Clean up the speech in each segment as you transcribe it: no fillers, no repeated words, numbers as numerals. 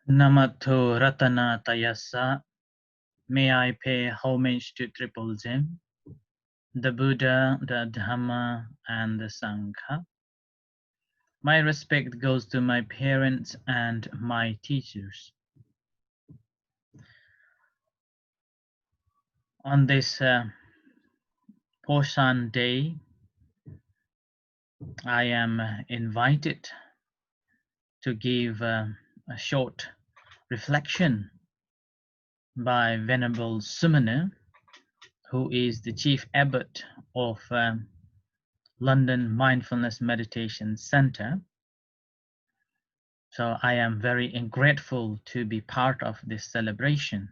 Namato Ratana Tayasa. May I pay homage to Triple Gem, the Buddha, the Dhamma, and the Sangha. My respect goes to my parents and my teachers. On this Posan Day, I am invited to give a short reflection by Venerable Sumana, who is the Chief Abbot of London Mindfulness Meditation Center. So I am very grateful to be part of this celebration.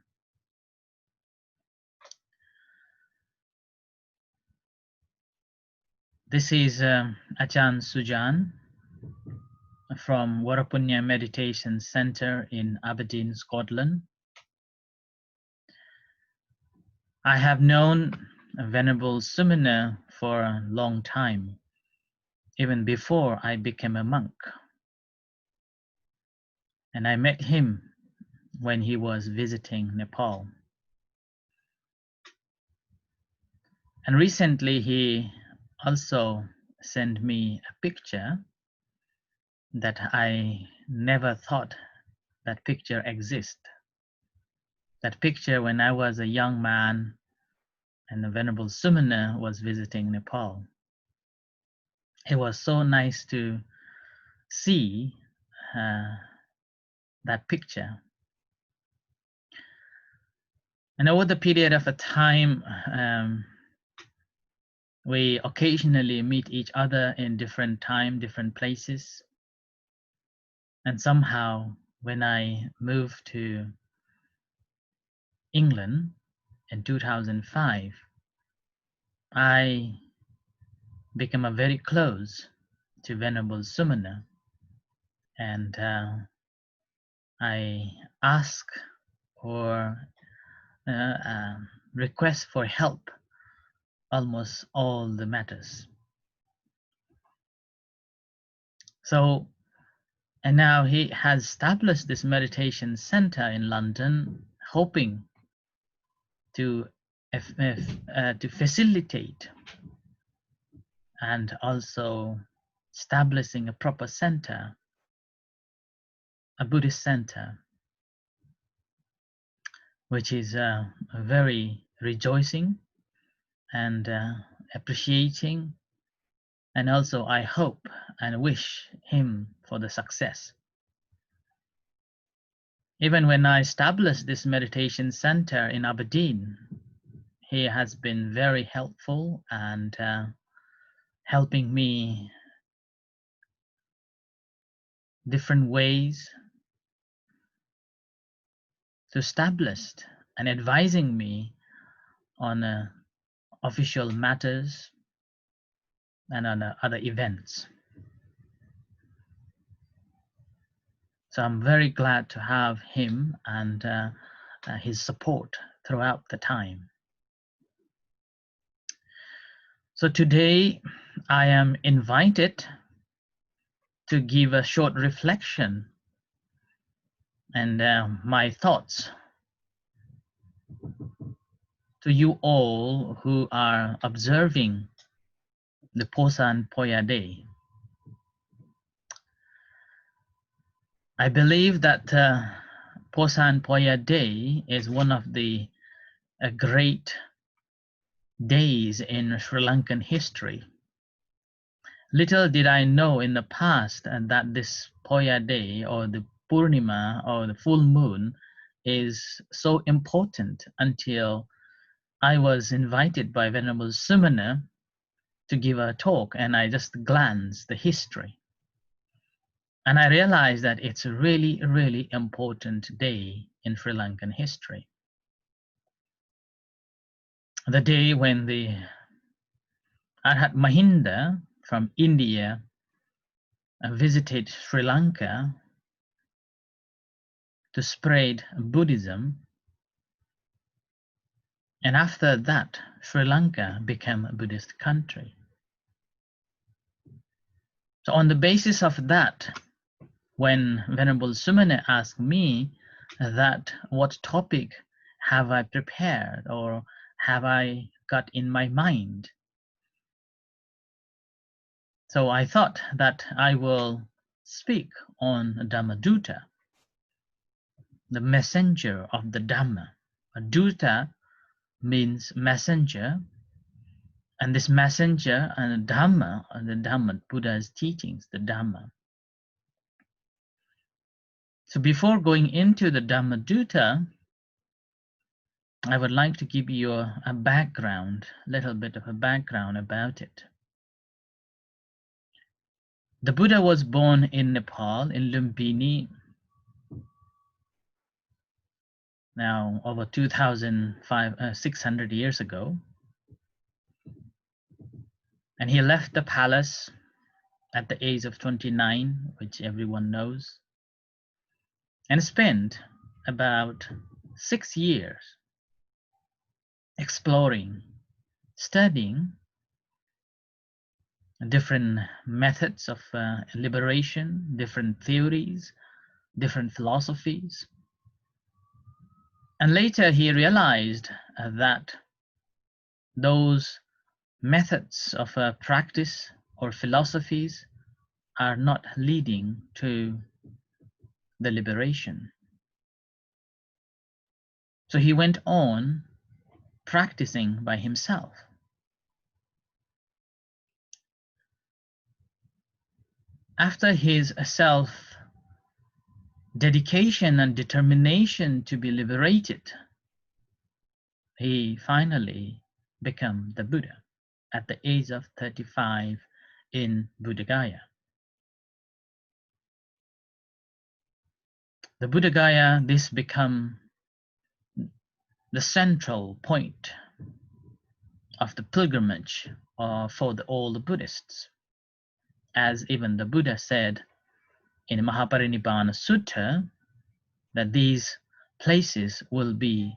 This is Ajahn Sujan from Varapunya Meditation Center in Aberdeen, Scotland. I have known Venerable Sumana for a long time, even before I became a monk. And I met him when he was visiting Nepal. And recently he also sent me a picture that I never thought that picture exists. That picture when I was a young man and the Venerable Sumana was visiting Nepal. It was so nice to see that picture. And over the period of a time, we occasionally meet each other in different time, different places. And somehow when I moved to England in 2005, I became very close to Venerable Sumana, and I ask or request for help almost all the matters. So, and now he has established this meditation center in London, hoping to facilitate and also establishing a proper center, a Buddhist center, which is very rejoicing and appreciating, and also I hope and wish him for the success. Even when I established this meditation center in Aberdeen, he has been very helpful and helping me different ways to establish and advising me on official matters and on other events. So I'm very glad to have him and his support throughout the time. So today I am invited to give a short reflection and my thoughts to you all who are observing the Poson Poya Day. I believe that Poson Poya Day is one of the great days in Sri Lankan history. Little did I know in the past that this Poya Day or the Purnima or the full moon is so important until I was invited by Venerable Sumana to give a talk, and I just glanced the history. And I realized that it's a really, really important day in Sri Lankan history. The day when the Arhat Mahinda from India visited Sri Lanka to spread Buddhism. And after that, Sri Lanka became a Buddhist country. So on the basis of that, when Venerable Sumane asked me that what topic have I prepared or have I got in my mind. So I thought that I will speak on Dhammaduta, the messenger of the Dhamma. Duta means messenger, and this messenger and the Dhamma, Buddha's teachings, the Dhamma. So before going into the Dhammaduta, I would like to give you a background, a little bit of a background about it. The Buddha was born in Nepal, in Lumbini, now over 2,600 years ago. And he left the palace at the age of 29, which everyone knows, and spent about 6 years exploring, studying different methods of liberation, different theories, different philosophies. And later he realized that those methods of practice or philosophies are not leading to the liberation. So he went on practicing by himself. After his self-dedication and determination to be liberated, he finally became the Buddha at the age of 35 in Buddha Gaya. The Buddha Gaya, this became the central point of the pilgrimage for all the Buddhists. As even the Buddha said in Mahaparinibbana Sutta, that these places will be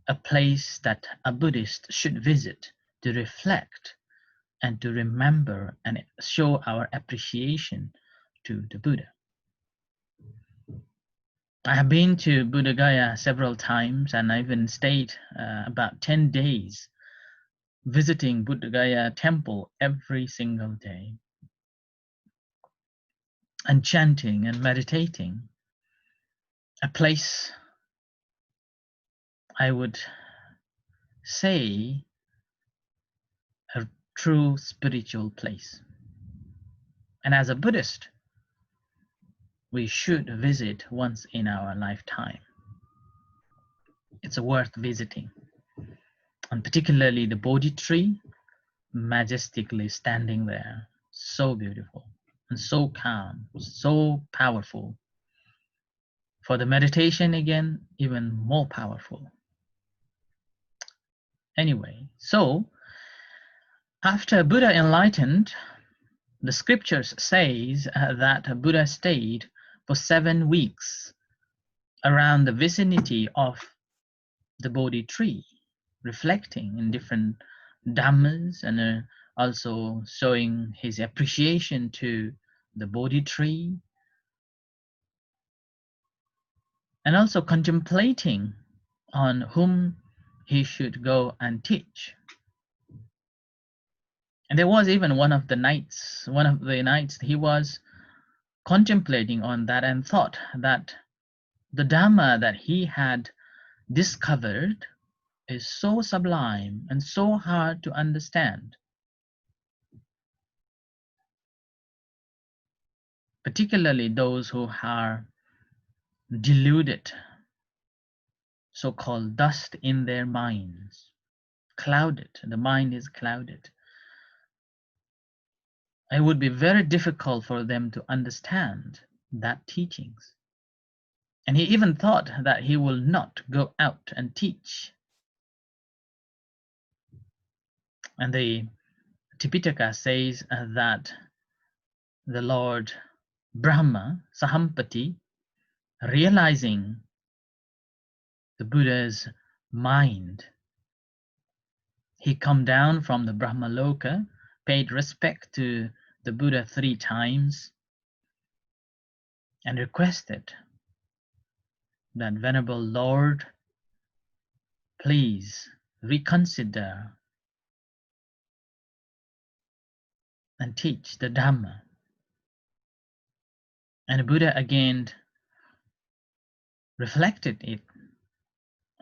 a place that a Buddhist should visit to reflect and to remember and show our appreciation to the Buddha. I have been to Buddha Gaya several times, and I even stayed about 10 days visiting Buddha Gaya temple every single day and chanting and meditating. A place, I would say, a true spiritual place. And as a Buddhist, we should visit once in our lifetime. It's worth visiting. And particularly the Bodhi tree, majestically standing there, so beautiful and so calm, so powerful. For the meditation, again, even more powerful. Anyway, so after Buddha enlightened, the scriptures says that Buddha stayed for 7 weeks around the vicinity of the Bodhi tree, reflecting in different dhammas and also showing his appreciation to the Bodhi tree, and also contemplating on whom he should go and teach. And there was even one of the nights he was contemplating on that and thought that the Dhamma that he had discovered is so sublime and so hard to understand, particularly those who are deluded, so-called dust in their minds, clouded. The mind is clouded. It would be very difficult for them to understand that teachings. And he even thought that he will not go out and teach. And the Tipitaka says that the Lord Brahma, Sahampati, realizing the Buddha's mind, he come down from the Brahma Loka, paid respect to the Buddha 3 times, and requested that Venerable Lord, please reconsider and teach the Dhamma. And Buddha again reflected it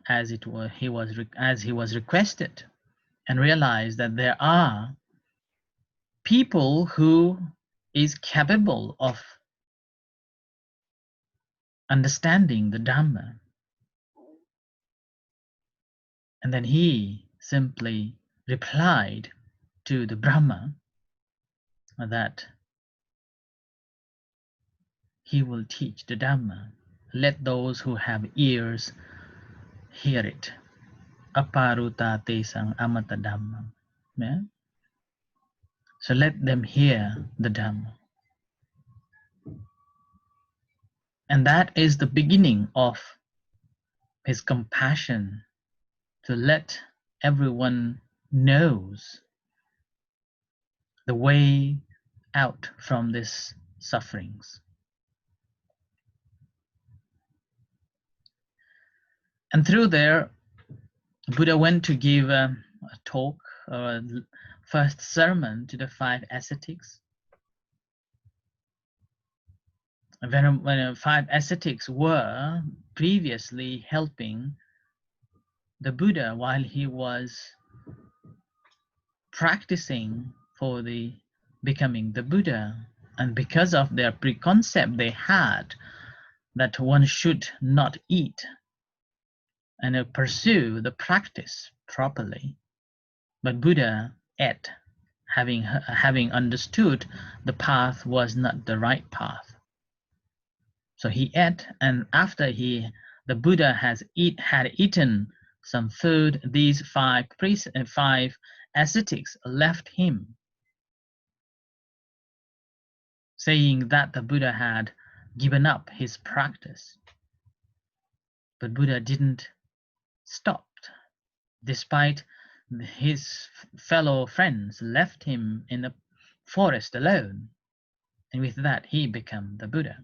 as he was requested, and realized that there are people who is capable of understanding the Dhamma. And then he simply replied to the Brahma that he will teach the Dhamma. Let those who have ears hear it. Aparuta tesang amata Dhamma. Yeah? So let them hear the Dhamma. And that is the beginning of his compassion, to let everyone knows the way out from these sufferings. And through there, Buddha went to give a talk, a first sermon to the 5 ascetics. When 5 ascetics were previously helping the Buddha while he was practicing for the becoming the Buddha, and because of their preconcept they had that one should not eat and pursue the practice properly. But Buddha ate, having understood the path was not the right path. So he ate, and after the Buddha had eaten some food, these 5 ascetics left him, saying that the Buddha had given up his practice. But Buddha didn't stop, despite his fellow friends left him in the forest alone. And with that, he became the Buddha.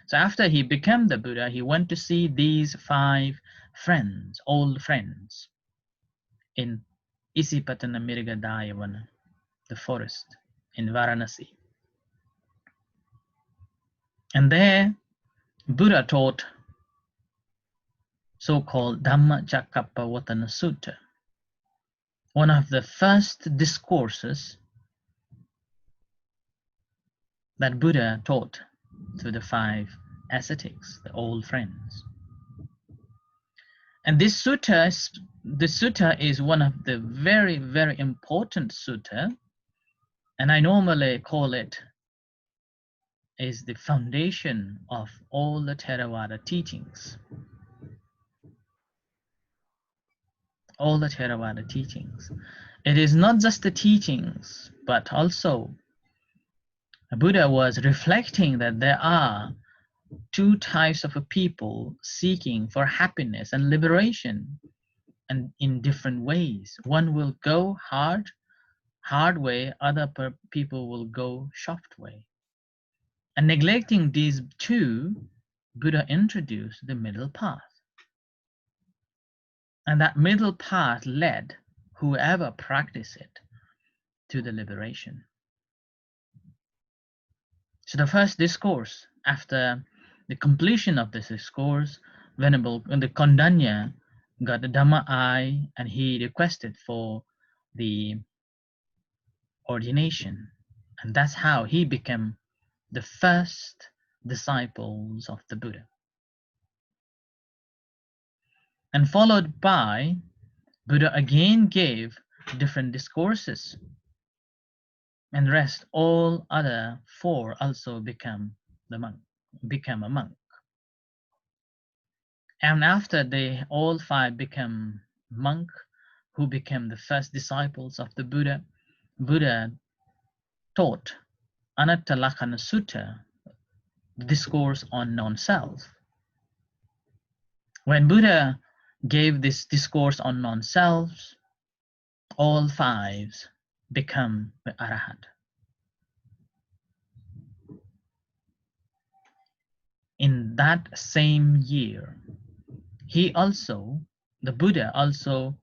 So after he became the Buddha, he went to see these 5 friends, old friends, in Isipatana Mirgadayavana, the forest in Varanasi. And there, Buddha taught so-called Dhammacakkappavattana Sutta, one of the first discourses that Buddha taught to the 5 ascetics, the old friends. And this sutta is one of the very, very important sutta, and I normally call it is the foundation of all the Theravada teachings. All the Theravada teachings. It is not just the teachings, but also Buddha was reflecting that there are 2 types of people seeking for happiness and liberation, and in different ways. One will go hard way, other people will go soft way. And neglecting these 2, Buddha introduced the middle path. And that middle path led whoever practiced it to the liberation. So the first discourse, after the completion of this discourse, Venerable the Kondanya got the Dhamma eye, and he requested for the ordination. And that's how he became the first disciples of the Buddha. And followed by, Buddha again gave different discourses, and rest all other 4 also became a monk. And after they all 5 became monk, who became the first disciples of the Buddha, Buddha taught Anatta Lakkhana Sutta, the discourse on non-self. When Buddha gave this discourse on non-self, all 5 become the Arahant. that same year, the Buddha also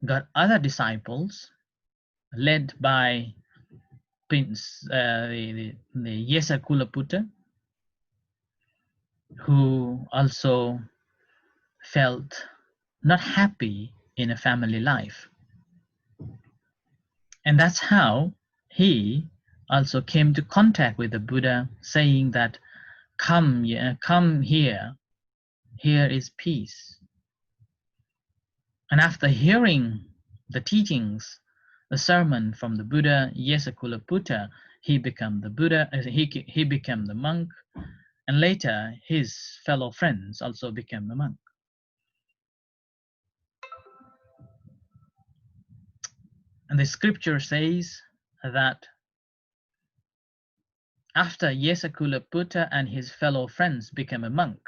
got other disciples led by Prince the Yesakulaputta, who also felt not happy in a family life. And that's how he also came to contact with the Buddha, saying that, come here, here is peace. And after hearing the teachings, the sermon from the Buddha, Yesakulaputta, he became the Buddha, he became the monk, and later his fellow friends also became the monk. And the scripture says that after Yesakulaputta and his fellow friends became a monk,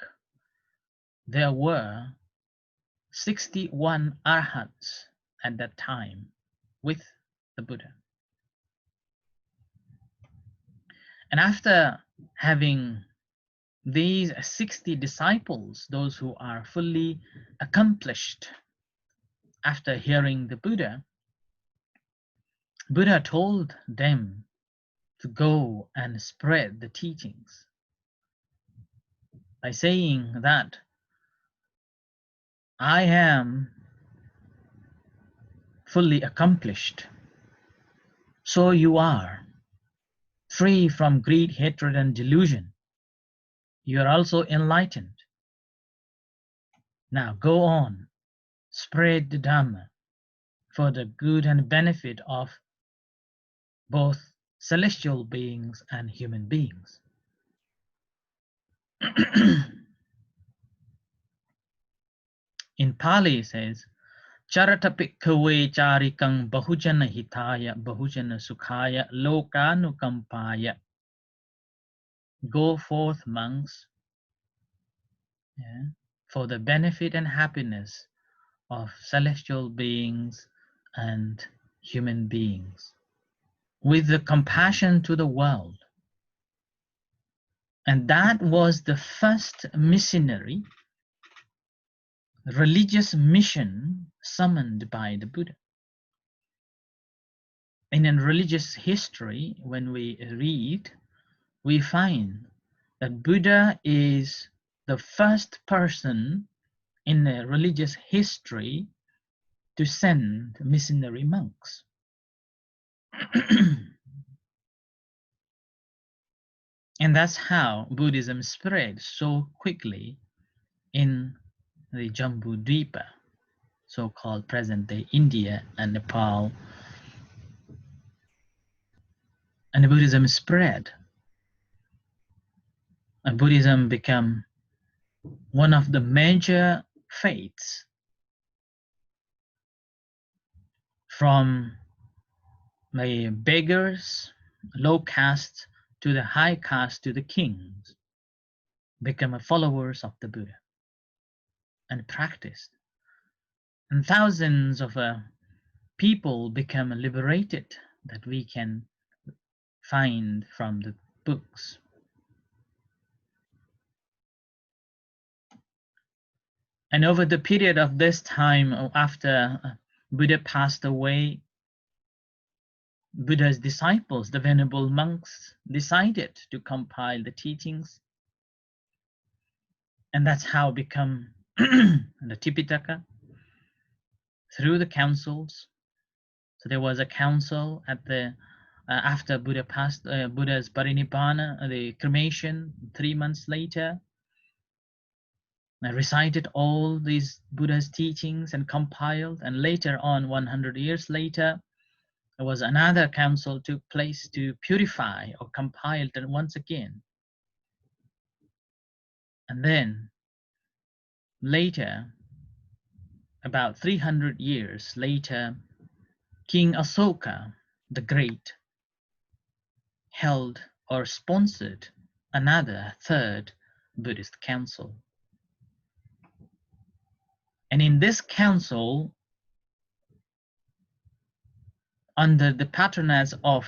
there were 61 arhats at that time with the Buddha. And after having these 60 disciples, those who are fully accomplished, after hearing the Buddha, Buddha told them to go and spread the teachings by saying that I am fully accomplished, so you are free from greed, hatred, and delusion. You are also enlightened. Now go on, spread the Dhamma for the good and benefit of both celestial beings and human beings. In Pali it says, Charata Bhikkhave Charikang Bahujana Hitaya Bahujana Sukhaya Lokanukampaya. Go forth, monks, for the benefit and happiness of celestial beings and human beings, with the compassion to the world. And that was the first missionary religious mission summoned by the Buddha. In a religious history, when we read, we find that Buddha is the first person in a religious history to send missionary monks. And that's how Buddhism spread so quickly in the Jambudvipa, so-called present-day India and Nepal. And Buddhism spread. And Buddhism became one of the major faiths, from the beggars, low caste, to the high caste, to the kings, become followers of the Buddha and practiced. And thousands of people become liberated, that we can find from the books. And over the period of this time, after Buddha passed away, Buddha's disciples, the venerable monks, decided to compile the teachings. And that's how it become the Tipitaka, through the councils. So there was a council at the after Buddha passed, Buddha's parinibbana, the cremation, 3 months later. I recited all these Buddha's teachings and compiled, and later on, 100 years later, there was another council took place to purify or compile it once again. And then later, about 300 years later, King Asoka the Great held or sponsored another third Buddhist council. And in this council, under the patronage of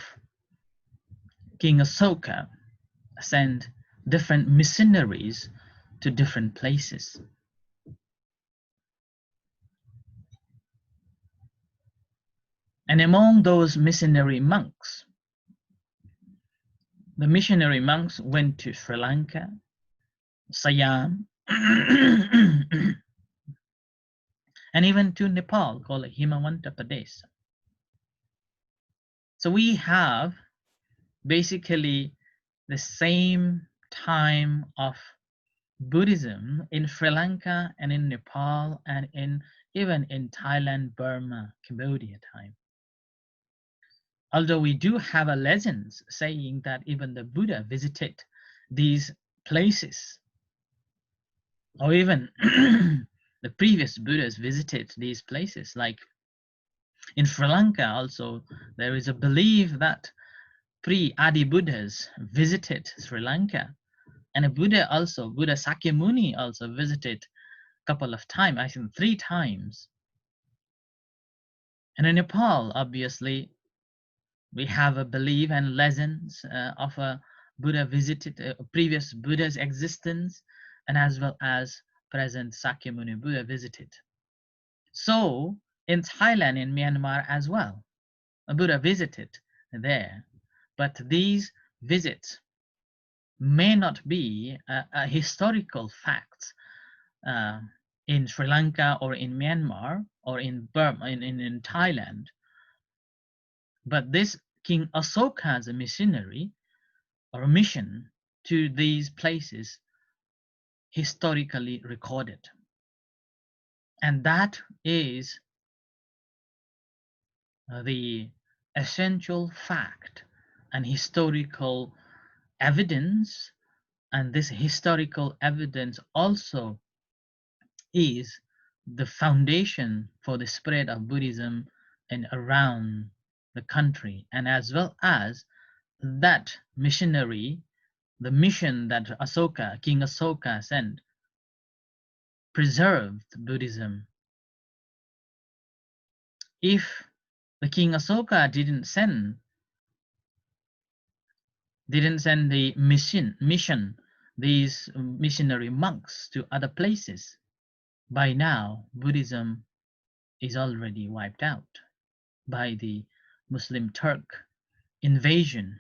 King Asoka, sent different missionaries to different places. And among those missionary monks, the missionary monks went to Sri Lanka, Siam, and even to Nepal, called Himawanta Pradesh. So we have basically the same time of Buddhism in Sri Lanka and in Nepal and even in Thailand, Burma, Cambodia time. Although we do have a legends saying that even the Buddha visited these places, or even the previous Buddhas visited these places. Like in Sri Lanka also, there is a belief that pre-Adi Buddhas visited Sri Lanka. And a Buddha also, Buddha Sakyamuni also visited a couple of times, I think 3 times. And in Nepal, obviously, we have a belief and legends of a Buddha visited previous Buddha's existence, and as well as present Sakyamuni Buddha visited. So in Thailand, in Myanmar as well, a Buddha visited there, but these visits may not be a historical facts in Sri Lanka or in Myanmar or in Burma, in Thailand. But this King Asoka's missionary or a mission to these places historically recorded. And that is the essential fact and historical evidence. And this historical evidence also is the foundation for the spread of Buddhism and around the country, and as well as that missionary, the mission that King Asoka sent, preserved Buddhism. If the King Asoka didn't send the mission, these missionary monks to other places, by now Buddhism is already wiped out by the Muslim Turk invasion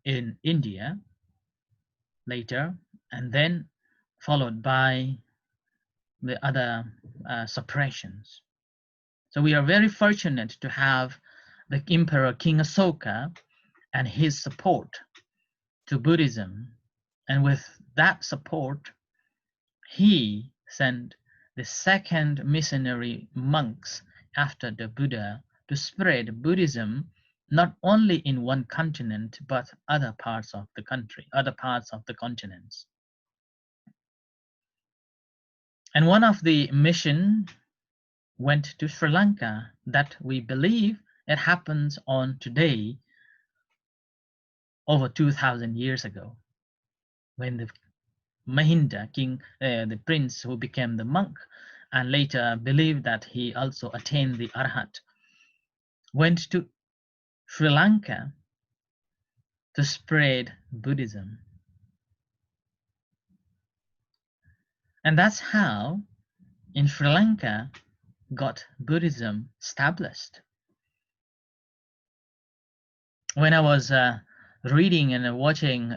in India later, and then followed by the other suppressions. So we are very fortunate to have the Emperor King Asoka and his support to Buddhism, and with that support he sent the second missionary monks after the Buddha to spread Buddhism not only in one continent but other parts of the country, other parts of the continents. And one of the mission went to Sri Lanka that we believe it happens on today over 2,000 years ago, when the Mahinda king, the prince who became the monk and later believed that he also attained the Arhat, went to Sri Lanka to spread Buddhism. And that's how in Sri Lanka got Buddhism established. When I was reading and watching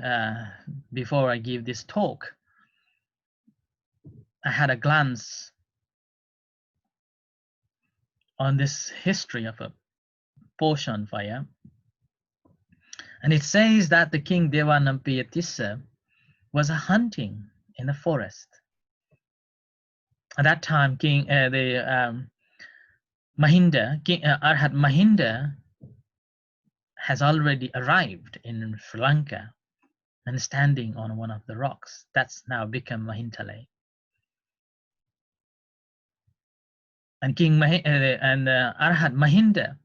before I give this talk, I had a glance on this history of a Poson Poya, and it says that the king Devanampiya was hunting in the forest. At that time, Mahinda, King Arhat Mahinda, has already arrived in Sri Lanka and standing on one of the rocks. That's now become Mahintale. And Arhat Mahinda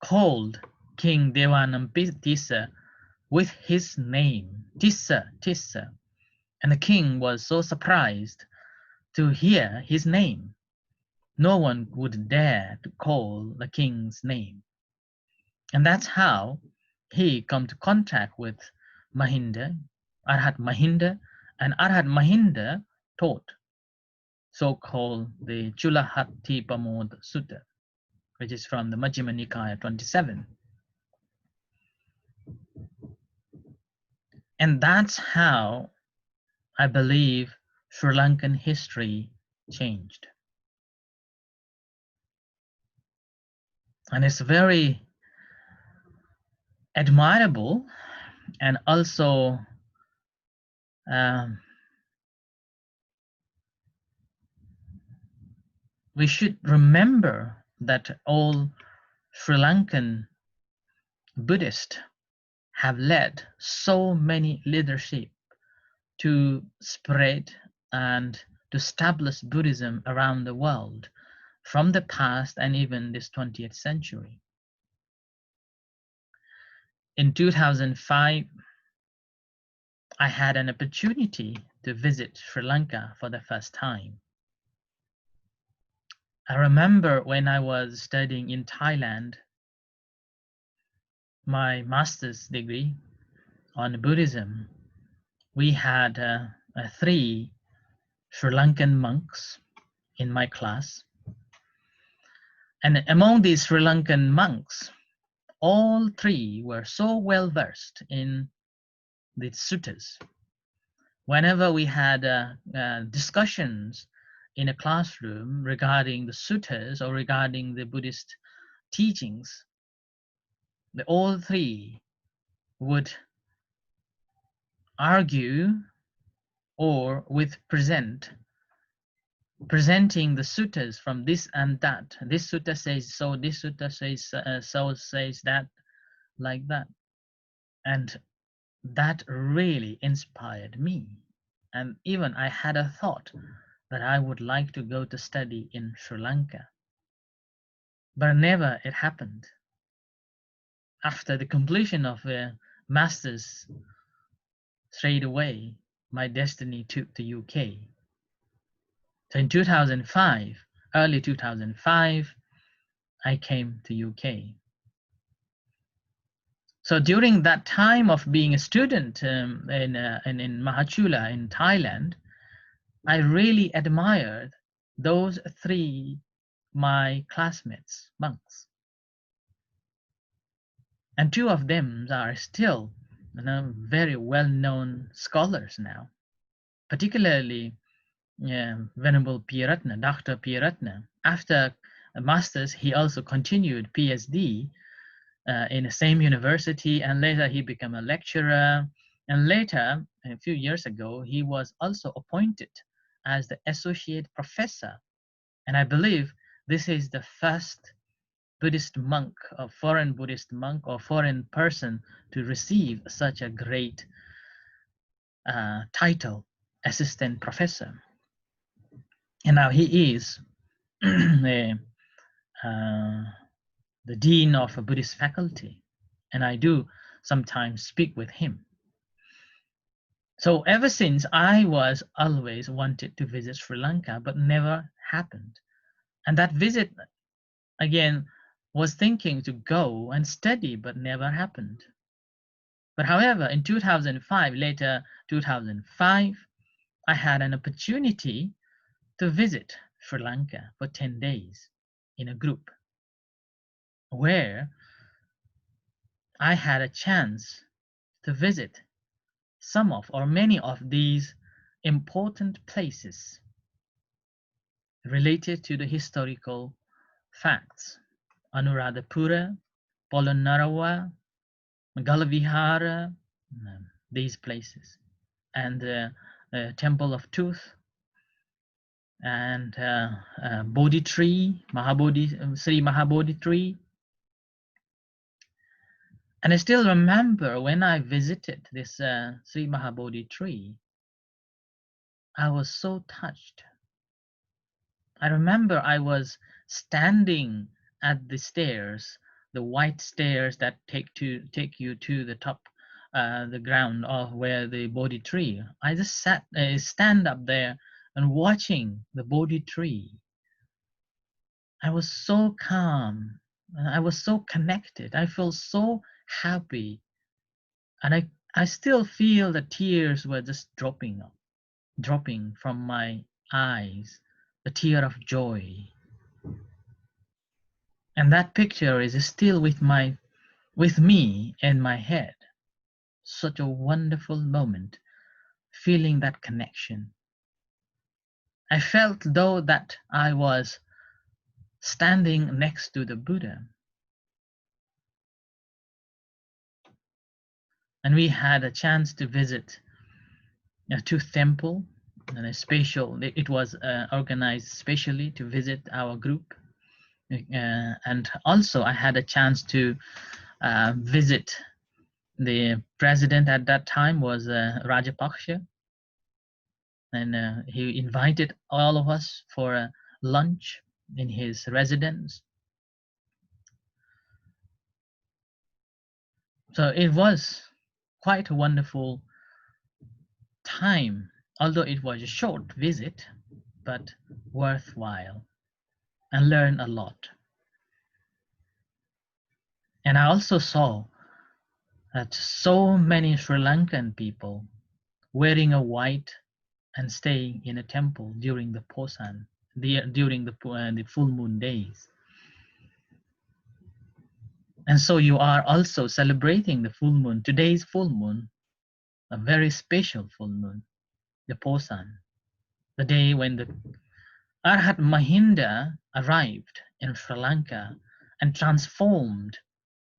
called King Devanampiya with his name, Tissa. And the king was so surprised to hear his name. No one would dare to call the king's name. And that's how he come to contact with Mahinda, Arhat Mahinda, and Arhat Mahinda taught so-called the Chulahatti Sutta, which is from the Majjhima Nikaya 27. And that's how I believe Sri Lankan history changed. And it's very admirable, and also we should remember that all Sri Lankan Buddhists have led so many leadership to spread and to establish Buddhism around the world from the past and even this 20th century. In 2005, I had an opportunity to visit Sri Lanka for the first time. I remember when I was studying in Thailand, my master's degree on Buddhism, we had 3 Sri Lankan monks in my class. And among these Sri Lankan monks, all 3 were so well versed in the suttas. Whenever we had discussions in a classroom regarding the suttas or regarding the Buddhist teachings, all 3 would argue or with presenting the suttas from this and that. This sutta says so, this sutta says so, says that, like that. And that really inspired me. And even I had a thought that I would like to go to study in Sri Lanka. But never it happened. After the completion of a master's, straight away, my destiny took the UK. So in 2005, early 2005, I came to UK. So during that time of being a student in Mahachula in Thailand, I really admired those 3 my classmates, monks. And 2 of them are still very well-known scholars now, particularly Venerable Piyaratna, Dr. Piyaratna. After a master's, he also continued PhD in the same university, and later he became a lecturer. And later, a few years ago, he was also appointed as the associate professor. And I believe this is the first Buddhist monk, or foreign Buddhist monk, or foreign person to receive such a great title, assistant professor. And now he is the dean of a Buddhist faculty, and I do sometimes speak with him. So ever since, I was always wanted to visit Sri Lanka, but never happened. And that visit, again, was thinking to go and study, but never happened. But however, in 2005, later 2005, I had an opportunity to visit Sri Lanka for 10 days in a group, where I had a chance to visit some of or many of these important places related to the historical facts. Anuradhapura, Polonnaruwa, Galavihara, these places, and Temple of Tooth, and Bodhi tree, Sri Mahabodhi tree. And I still remember when I visited this Sri Mahabodhi tree, I was so touched. I remember I was standing at the stairs, the white stairs that take you to the top, the ground of where the Bodhi tree. I just stand up there and watching the Bodhi tree. I was so calm, and I was so connected. I felt so happy, and I still feel the tears were just dropping from my eyes, the tear of joy. And that picture is still with me in my head. Such a wonderful moment, feeling that connection. I felt though that I was standing next to the Buddha. And we had a chance to visit to temple, and it was organized specially to visit our group. And also I had a chance to visit the president at that time was Rajapaksa, and he invited all of us for a lunch in his residence. So it was quite a wonderful time, although it was a short visit, but worthwhile, and learned a lot. And I also saw that so many Sri Lankan people wearing a white and staying in a temple during the Posan, during the full moon days. And so you are also celebrating the full moon, today's full moon, a very special full moon, the Posan, the day when the Arhat Mahinda arrived in Sri Lanka and transformed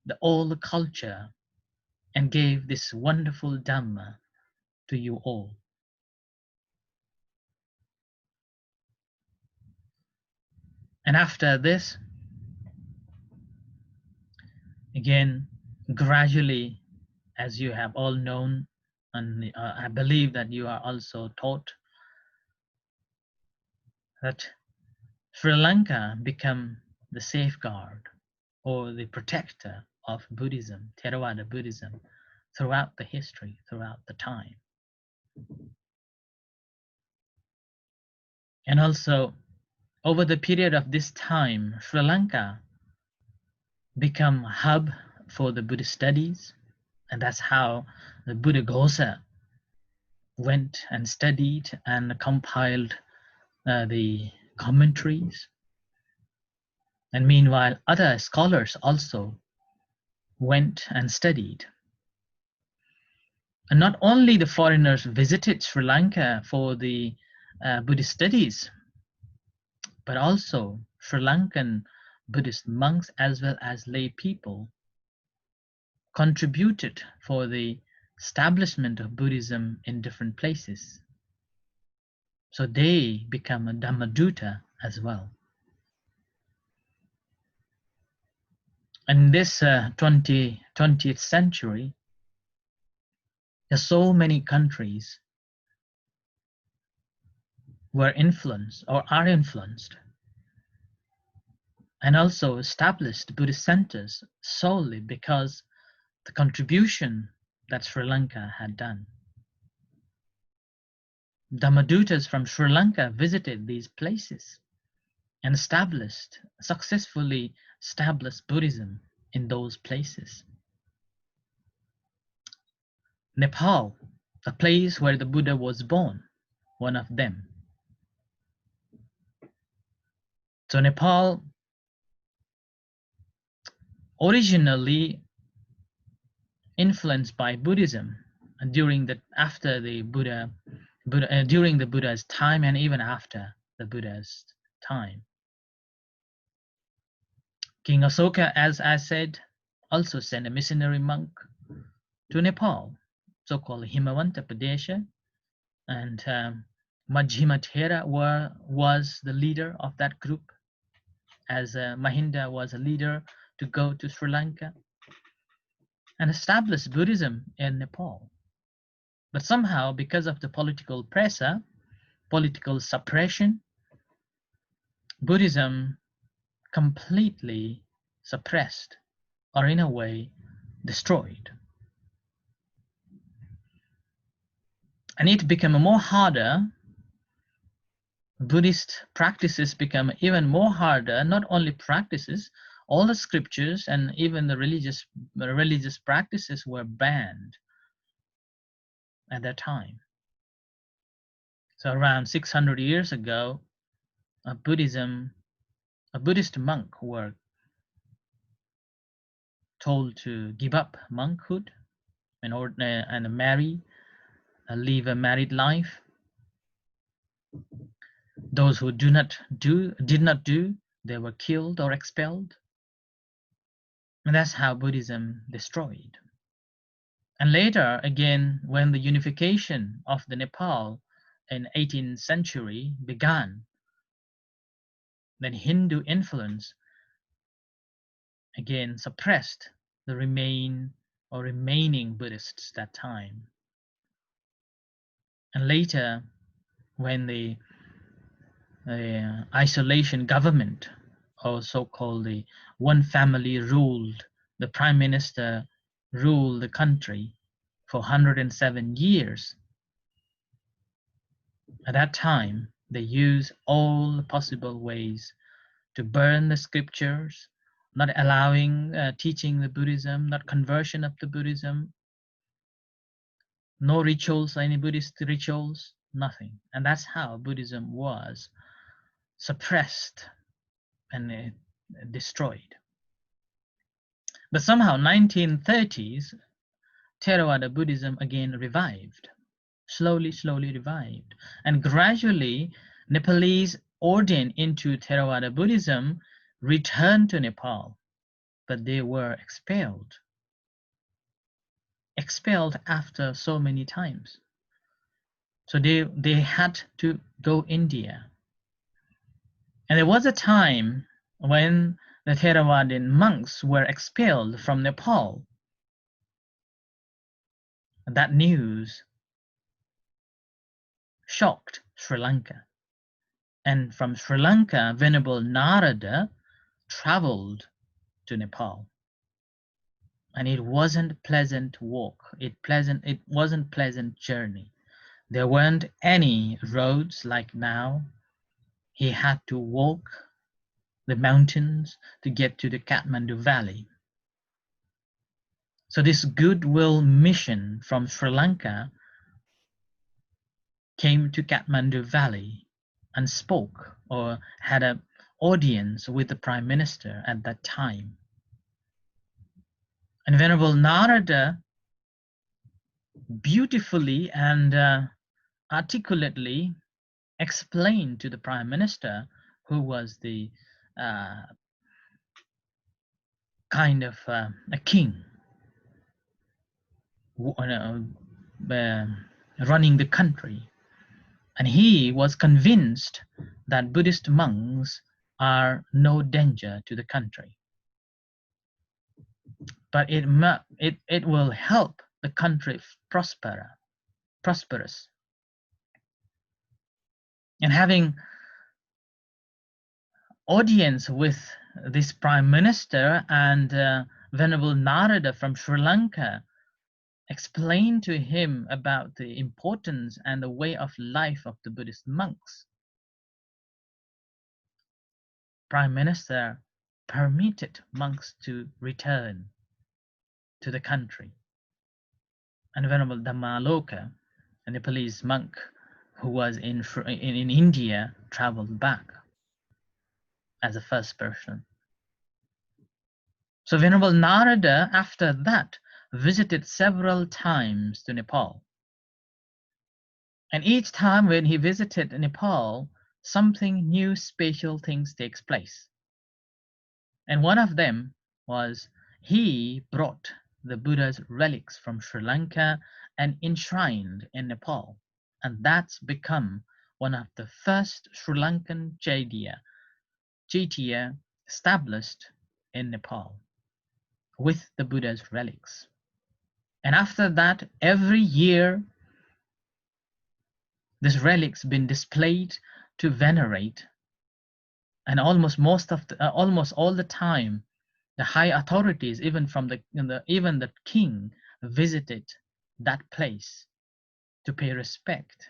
the old culture and gave this wonderful Dhamma to you all. And after this, again, gradually, as you have all known, and I believe that you are also taught, that Sri Lanka became the safeguard or the protector of Buddhism, Theravada Buddhism, throughout the history, throughout the time. And also, over the period of this time, Sri Lanka became a hub for the Buddhist studies, and that's how the Buddha Ghosa went and studied and compiled the commentaries. And meanwhile, other scholars also went and studied. And not only the foreigners visited Sri Lanka for the Buddhist studies, but also Sri Lankan Buddhist monks as well as lay people contributed for the establishment of Buddhism in different places. So they become a Dhammaduta as well. In this 20th century, there's so many countries were influenced or are influenced and also established Buddhist centers solely because the contribution that Sri Lanka had done. Dhammadutas from Sri Lanka visited these places and successfully established Buddhism in those places. Nepal, the place where the Buddha was born, one of them. So Nepal originally influenced by Buddhism during the Buddha's time and even after the Buddha's time. King Asoka, as I said, also sent a missionary monk to Nepal, so-called Himavanta Padesha, and Majjhima Thera was the leader of that group, as Mahinda was a leader to go to Sri Lanka and establish Buddhism in Nepal. But somehow, because of the political pressure, political suppression, Buddhism completely suppressed, or in a way, destroyed. And it became more harder. Buddhist practices become even more harder, not only practices, all the scriptures and even the religious practices were banned at that time. So around 600 years ago, a Buddhist monk were told to give up monkhood and marry, live a married life. Those who did not do, they were killed or expelled. And that's how Buddhism destroyed. And later, again, when the unification of the Nepal in 18th century began, then Hindu influence again suppressed the remaining Buddhists that time. And later, when the isolation government, or so-called the one family ruled, the prime minister ruled the country for 107 years. At that time, they used all possible ways to burn the scriptures, not allowing teaching the Buddhism, not conversion of the Buddhism, no rituals, any Buddhist rituals, nothing. And that's how Buddhism was suppressed and destroyed. But somehow 1930s, Theravada Buddhism again revived, slowly revived. And gradually, Nepalese ordained into Theravada Buddhism returned to Nepal, but they were expelled after so many times. So they had to go India. And there was a time when the Theravadan monks were expelled from Nepal. That news shocked Sri Lanka. And from Sri Lanka, Venerable Narada traveled to Nepal. And it wasn't pleasant walk. It wasn't pleasant journey. There weren't any roads like now. He had to walk the mountains to get to the Kathmandu Valley. So this goodwill mission from Sri Lanka came to Kathmandu Valley and spoke or had an audience with the Prime Minister at that time. And Venerable Narada beautifully and articulately explained to the Prime Minister, who was the kind of a king running the country. And he was convinced that Buddhist monks are no danger to the country. But it will help the country prosperous. And having audience with this Prime Minister and Venerable Narada from Sri Lanka explained to him about the importance and the way of life of the Buddhist monks. Prime Minister permitted monks to return to the country. And Venerable Dhammaloka, a Nepalese monk who was in India, traveled back as a first person. So Venerable Narada, after that, visited several times to Nepal. And each time when he visited Nepal, something new, special things takes place. And one of them was he brought the Buddha's relics from Sri Lanka and enshrined in Nepal. And that's become one of the first Sri Lankan chaitya established in Nepal with the Buddha's relics. And after that, every year, this relic's been displayed to venerate, and almost all the time, the high authorities, even from even the king, visited that place to pay respect,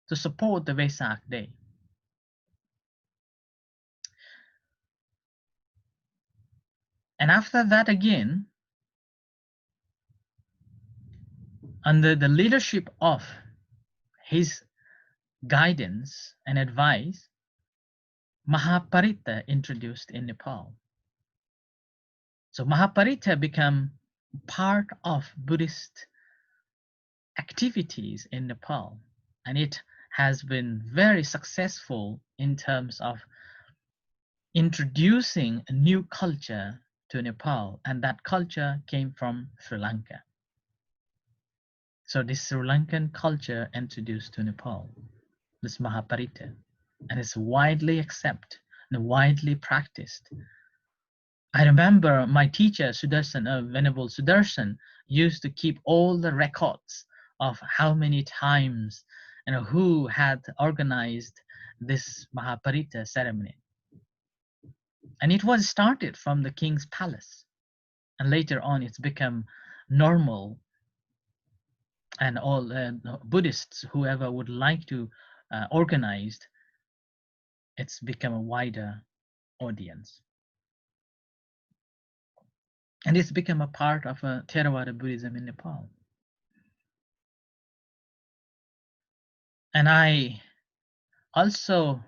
to support the Vesak Day. And after that again, under the leadership of his guidance and advice, Mahaparita introduced in Nepal. So Mahaparita became part of Buddhist activities in Nepal, and it has been very successful in terms of introducing a new culture to Nepal, and that culture came from Sri Lanka. So this Sri Lankan culture introduced to Nepal, this Mahaparita, and it's widely accepted and widely practiced. I remember my teacher, Sudarshan, Venerable Sudarshan, used to keep all the records of how many times and who had organized this Mahaparita ceremony. And it was started from the king's palace. And later on, it's become normal. And all Buddhists, whoever would like to organize, it's become a wider audience. And it's become a part of Theravada Buddhism in Nepal. And I also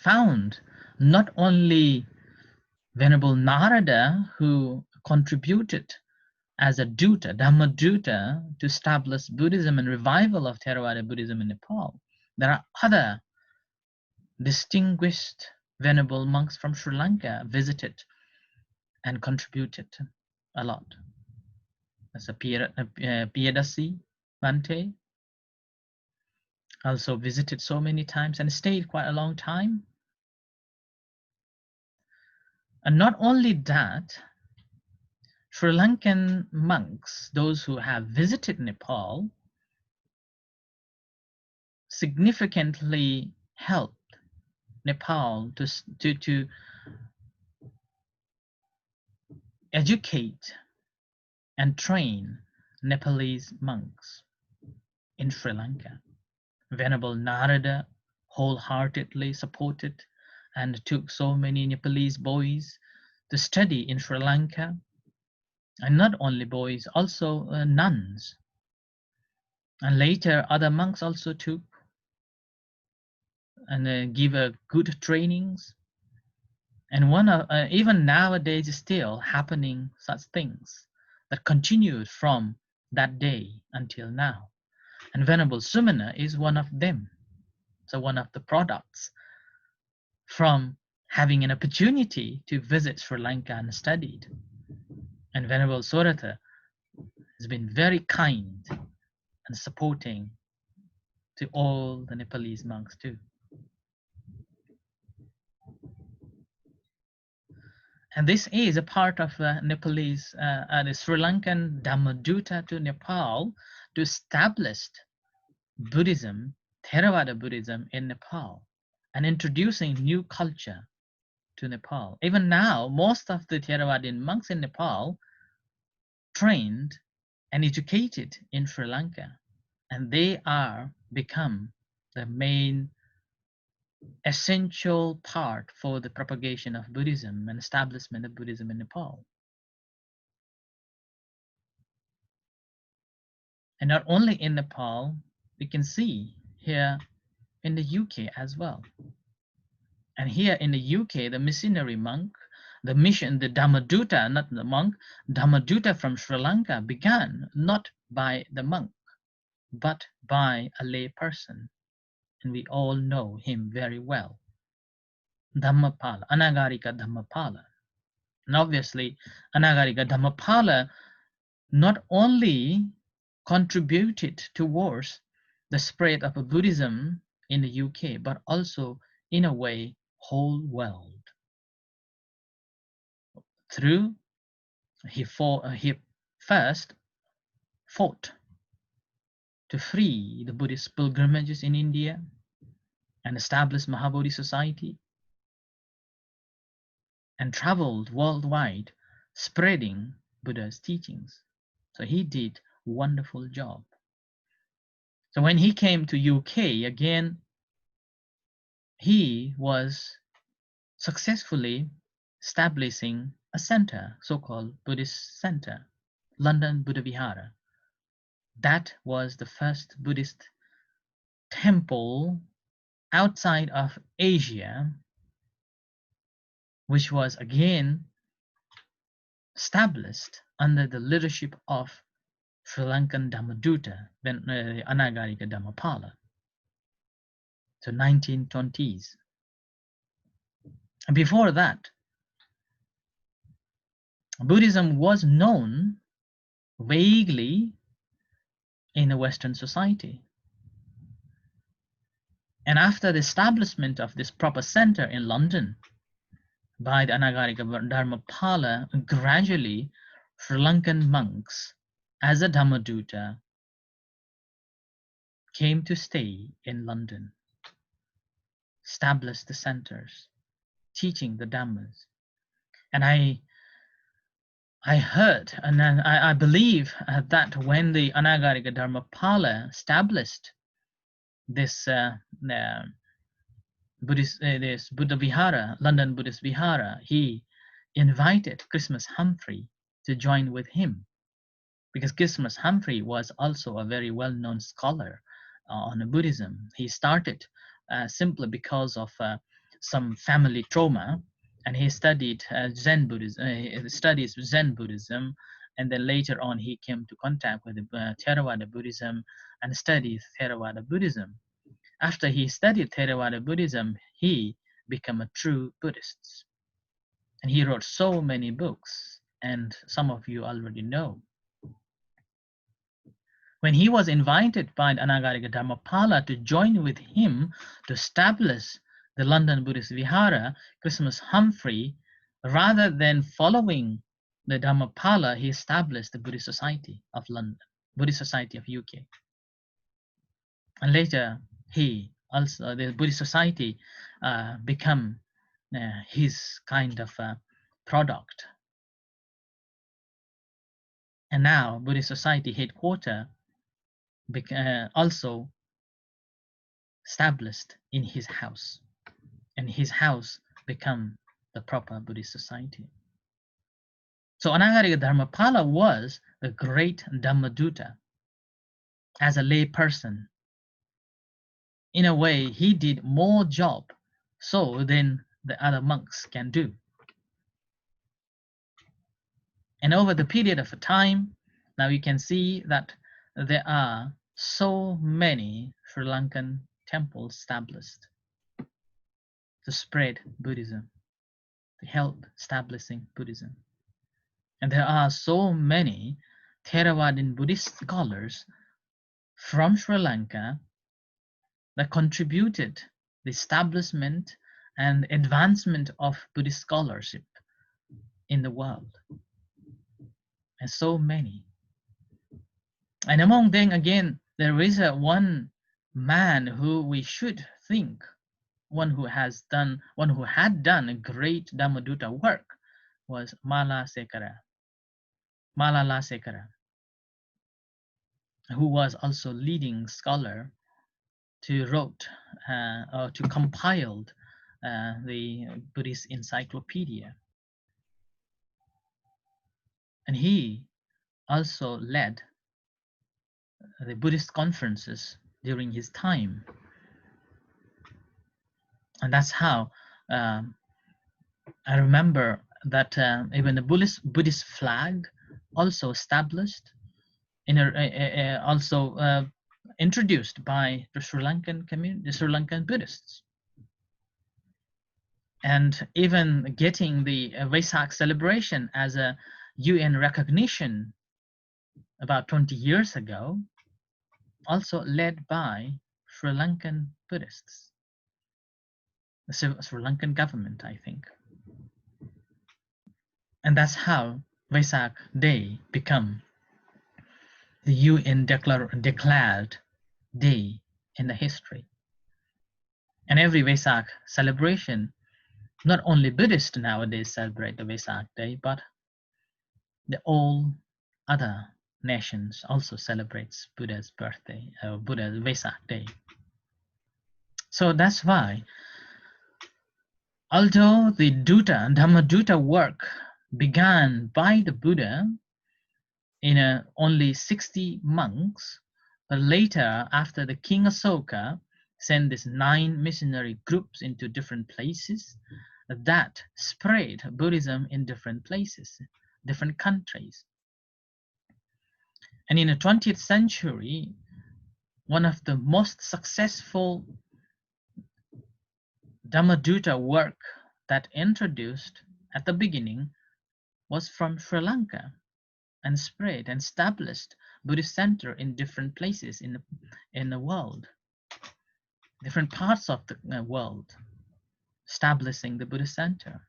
found not only Venerable Narada, who contributed as a Duta, Dhammaduta, to establish Buddhism and revival of Theravada Buddhism in Nepal. There are other distinguished Venerable monks from Sri Lanka visited and contributed a lot. As a Piyadasi Bhante also visited so many times and stayed quite a long time. And not only that, Sri Lankan monks, those who have visited Nepal, significantly helped Nepal to educate and train Nepalese monks in Sri Lanka. Venerable Narada wholeheartedly supported and took so many Nepalese boys to study in Sri Lanka, and not only boys, also nuns. And later other monks also took and give good trainings. And one of even nowadays is still happening such things that continued from that day until now. And Venerable Sumana is one of them. So one of the products from having an opportunity to visit Sri Lanka and studied. And Venerable Sorata has been very kind and supporting to all the Nepalese monks too. And this is a part of the Nepalese, the Sri Lankan Dhammaduta to Nepal to establish Buddhism, Theravada Buddhism in Nepal, and introducing new culture to Nepal. Even now, most of the Theravadian monks in Nepal trained and educated in Sri Lanka, and they are become the main essential part for the propagation of Buddhism and establishment of Buddhism in Nepal. And not only in Nepal, we can see here in the UK as well. And here in the UK, the missionary monk, the mission, the Dhammaduta, not the monk, Dhammaduta from Sri Lanka began not by the monk, but by a lay person. And we all know him very well. Dhammapala, Anagarika Dhammapala. And obviously, Anagarika Dhammapala not only contributed towards the spread of Buddhism in the UK, but also, in a way, whole world. Through he first fought to free the Buddhist pilgrimages in India and establish Mahabodhi Society, and traveled worldwide spreading Buddha's teachings. So he did a wonderful job. So when he came to UK again, he was successfully establishing a center, so-called Buddhist center, London Buddha Vihara, That was the first Buddhist temple outside of Asia, which was again established under the leadership of Sri Lankan Dhammaduta, then Anagarika Dhammapala, so 1920s. And before that, Buddhism was known vaguely in a Western society. And after the establishment of this proper center in London by the Anagarika Dhammapala, gradually Sri Lankan monks as a Dhammaduta came to stay in London, established the centers, teaching the Dhammas. And I heard, and I believe that when the Anagarika Dhammapala established this this Buddha Vihara, London Buddhist Vihara, he invited Christmas Humphrey to join with him, because Christmas Humphrey was also a very well-known scholar on Buddhism. He started simply because of some family trauma, and he studied Zen Buddhism. He studies Zen Buddhism, and then later on he came to contact with Theravada Buddhism and studied Theravada Buddhism. After he studied Theravada Buddhism, he became a true Buddhist. And he wrote so many books, and some of you already know. When he was invited by Anagarika Dhammapala to join with him to establish the London Buddhist Vihara, Christmas Humphrey, rather than following the Dhammapala, he established the Buddhist Society of London, Buddhist Society of UK. And later, he also, the Buddhist Society become his kind of product. And now Buddhist Society headquarters also established in his house, and his house become the proper Buddhist Society. So Anagarika Dhammapala was the great Dhammaduta. As a lay person, in a way, he did more job so than the other monks can do. And over the period of time, now you can see that there are so many Sri Lankan temples established to spread Buddhism, to help establishing Buddhism. And there are so many Theravada Buddhist scholars from Sri Lanka that contributed the establishment and advancement of Buddhist scholarship in the world. And so many. And among them, again, there is one man who we should think, one who had done a great Dhammaduta work, was Malalasekara, who was also leading scholar to wrote or to compiled the Buddhist encyclopedia. And he also led the Buddhist conferences during his time. And that's how I remember that even the Buddhist flag also established, also introduced by the Sri Lankan community, the Sri Lankan Buddhists. And even getting the Vesak celebration as a UN recognition about 20 years ago, also led by Sri Lankan Buddhists, the Sri Lankan government, I think. And that's how Vesak Day become the UN declared day in the history. And every Vesak celebration, not only Buddhists nowadays celebrate the Vesak Day, but all other nations also celebrates Buddha's birthday, Buddha's Vesak Day. So that's why, although the Dhammaduta work began by the Buddha, in only 60 monks. But later, after the King Asoka sent these 9 missionary groups into different places, that spread Buddhism in different places, different countries. And in the 20th century, one of the most successful Dhammaduta work that introduced at the beginning was from Sri Lanka and spread and established Buddhist center in different places in the world, different parts of the world, establishing the Buddhist center.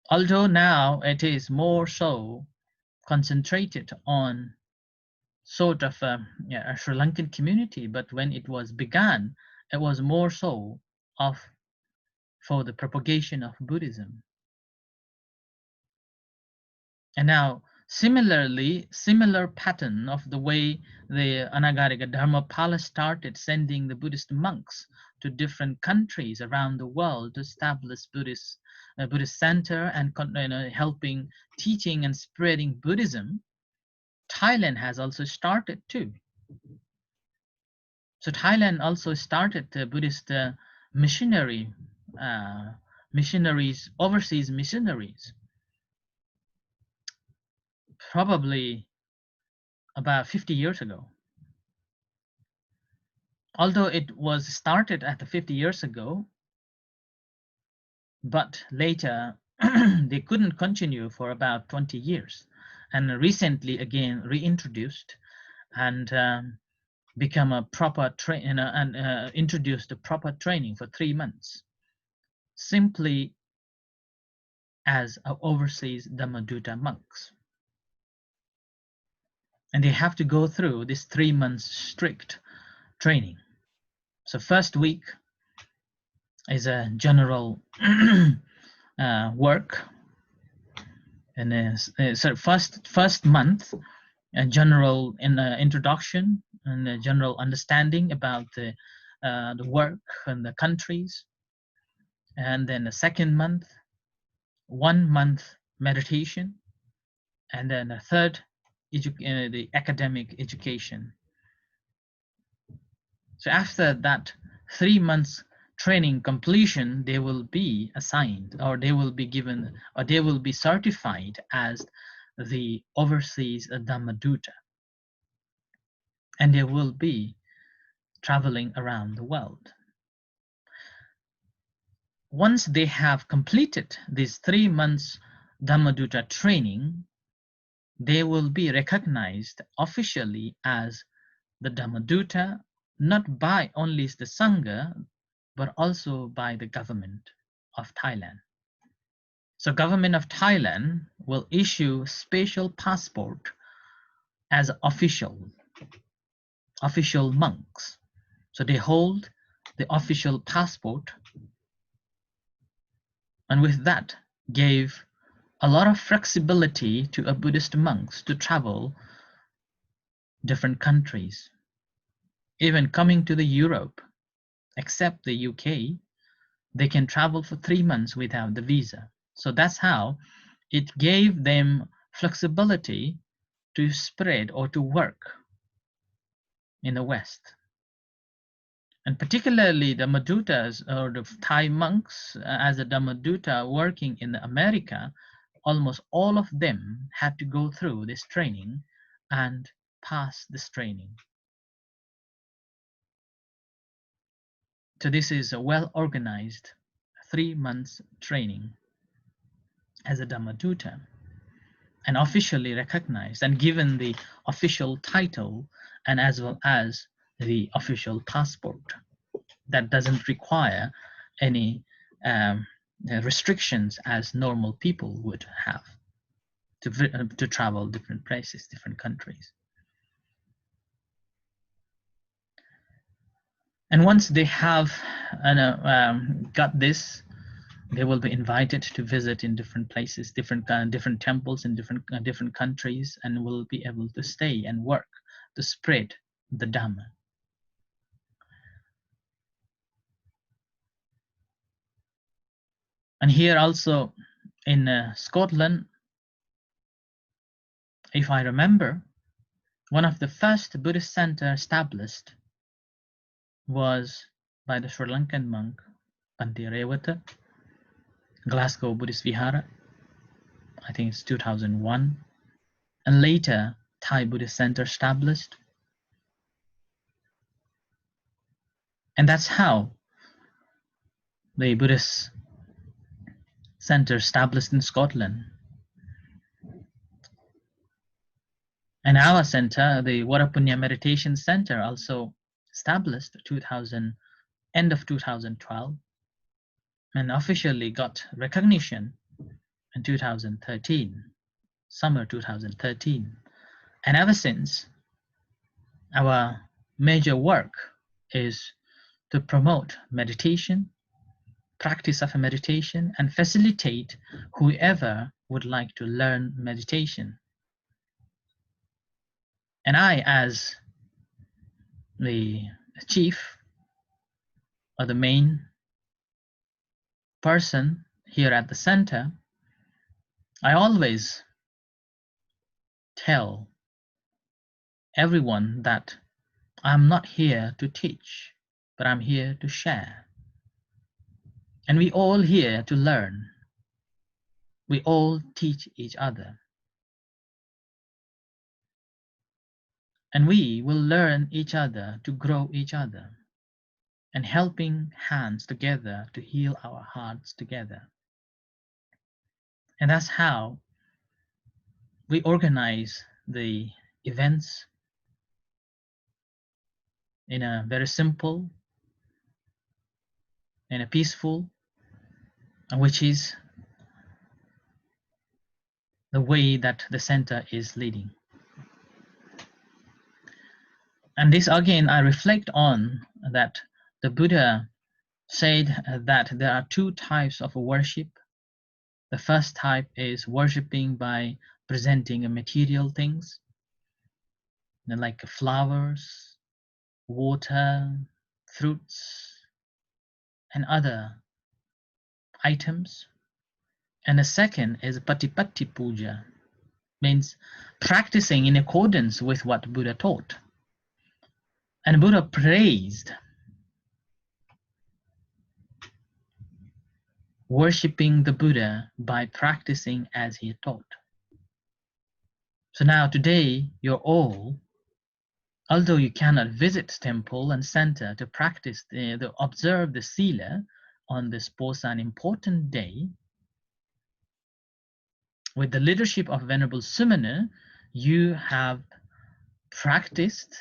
Although now it is more so concentrated on sort of a Sri Lankan community, but when it was began, it was more so for the propagation of Buddhism. And now, similar pattern of the way the Anagarika Dharmapala started sending the Buddhist monks to different countries around the world to establish Buddhist center and helping teaching and spreading Buddhism. Thailand has also started too. So Thailand also started Buddhist missionaries, overseas missionaries, probably about 50 years ago. Although it was started at the 50 years ago, but later they couldn't continue for about 20 years, and recently again reintroduced and become a proper introduced a proper training for 3 months, simply as overseas Dhammaduta monks. And they have to go through this 3 months strict training. So first week is a general work, and so first month a general introduction and a general understanding about the work and the countries, and then the second month 1 month meditation, and then the third the academic education. So after that 3 months training completion, they will be assigned, or they will be given, or they will be certified as the overseas Dhammaduta, and they will be traveling around the world. Once they have completed this 3 months Dhammaduta training, they will be recognized officially as the Dhammaduta, not by only the Sangha, but also by the government of Thailand. So government of Thailand will issue special passport as official monks. So they hold the official passport, and with that gave a lot of flexibility to a Buddhist monks to travel different countries, even coming to the Europe, except the UK, they can travel for 3 months without the visa. So that's how it gave them flexibility to spread or to work in the West. And particularly the Dhammadutas, or the Thai monks as a Dhammaduta working in America, almost all of them had to go through this training and pass this training. So this is a well-organized 3 months training as a Dhammaduta, and officially recognized and given the official title, and as well as the official passport that doesn't require any restrictions as normal people would have to travel different places, different countries. And once they have got this, they will be invited to visit in different places, different temples in different countries, and will be able to stay and work to spread the Dhamma. And here also in Scotland, If I remember, one of the first Buddhist center established was by the Sri Lankan monk Bhante Rewata, Glasgow Buddhist Vihara. I think it's 2001. And later, Thai Buddhist Center established. And that's how the Buddhist Center established in Scotland. And our center, the Varapunya Meditation Center, also established end of 2012, and officially got recognition in 2013, summer 2013. And ever since, our major work is to promote meditation, practice of meditation, and facilitate whoever would like to learn meditation. And I, as the chief or the main person here at the center, I always tell everyone that I'm not here to teach, but I'm here to share. And we all here to learn. We all teach each other. And we will learn each other to grow each other, and helping hands together to heal our hearts together. And that's how we organize the events in a very simple, in a peaceful, which is the way that the center is leading. And this again, I reflect on that the Buddha said that there are two types of worship. The first type is worshiping by presenting material things, like flowers, water, fruits, and other items. And the second is patipatti puja, means practicing in accordance with what Buddha taught. And Buddha praised worshipping the Buddha by practicing as he taught. So now today, you're all, although you cannot visit temple and center to practice, to observe the Sila on this Posan important day, with the leadership of Venerable Sumana, you have practiced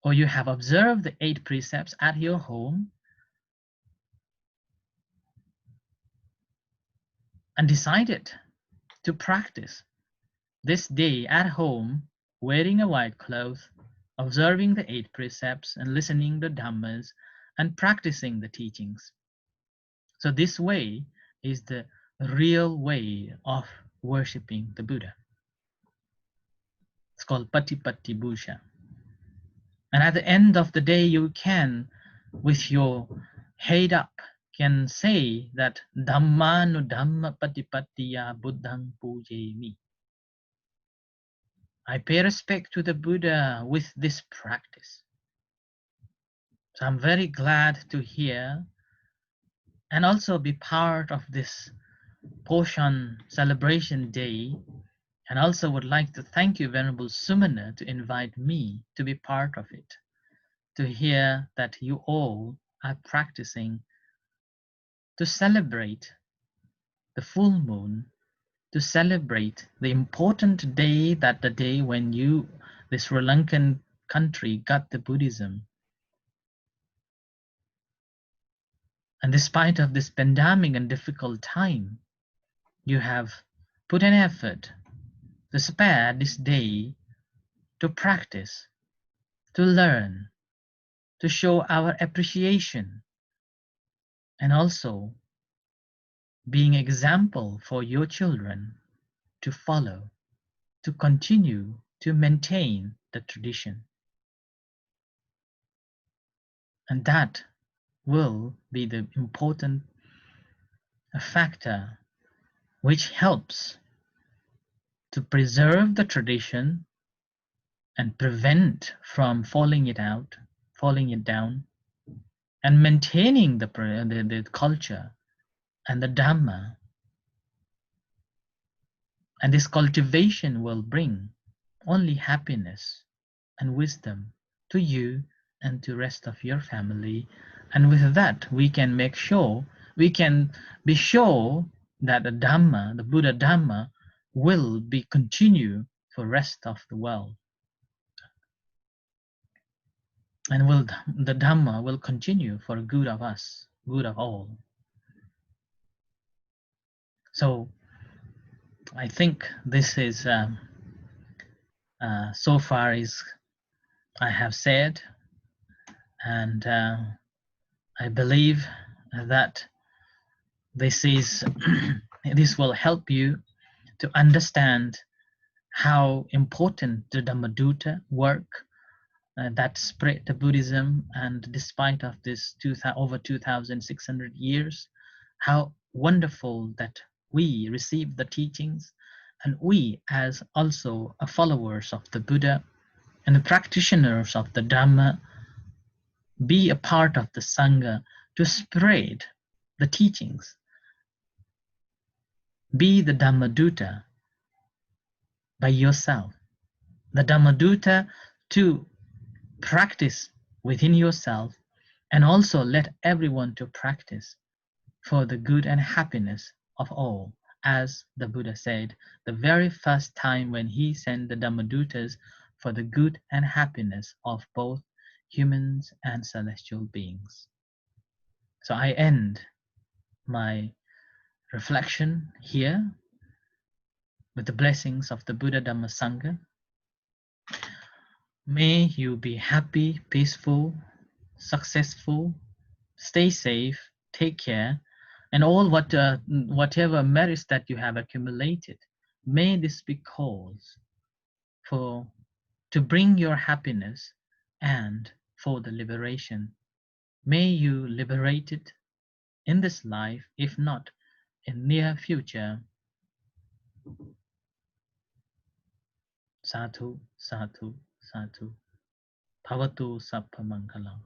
or you have observed the 8 precepts at your home and decided to practice this day at home, wearing a white cloth, observing the 8 precepts and listening to Dhammas and practicing the teachings. So this way is the real way of worshipping the Buddha. It's called Patipatti Puja. And at the end of the day, you can, with your head up, can say that Dhammanu Dhamma Patipattiya Buddhang Pujemi. I pay respect to the Buddha with this practice. So I'm very glad to hear and also be part of this Posan celebration day, and also would like to thank you, Venerable Sumana, to invite me to be part of it, to hear that you all are practicing to celebrate the full moon, to celebrate the important day, that the day when the Sri Lankan country got the Buddhism. And despite of this pandemic and difficult time, you have put an effort to spare this day to practice, to learn, to show our appreciation, and also being example for your children to follow, to continue to maintain the tradition. And that will be the important factor which helps to preserve the tradition and prevent from falling it down, and maintaining the culture and the Dhamma. And this cultivation will bring only happiness and wisdom to you and to rest of your family. And with that, we can be sure that the Dhamma, the Buddha Dhamma, will be continue for rest of the world. And the Dhamma will continue for good of us, good of all. So I think this is so far is I have said, and I believe that this is this will help you to understand how important the Dhammaduta work that spread the Buddhism, and despite of this over 2,600 years, how wonderful that we receive the teachings, and we as also followers of the Buddha and the practitioners of the Dhamma be a part of the Sangha to spread the teachings. Be the Dhammaduta by yourself. The Dhammaduta to practice within yourself, and also let everyone to practice for the good and happiness of all. As the Buddha said, the very first time when he sent the Dhammadutas for the good and happiness of both humans and celestial beings. So I end my reflection here with the blessings of the Buddha Dhamma Sangha. May you be happy, peaceful, successful, stay safe, take care, and all whatever merits that you have accumulated, may this be cause to bring your happiness and for the liberation. May you liberate it in this life, if not in near future. Sadhu, sadhu, sadhu. Bhavatu Sappha Mangalam.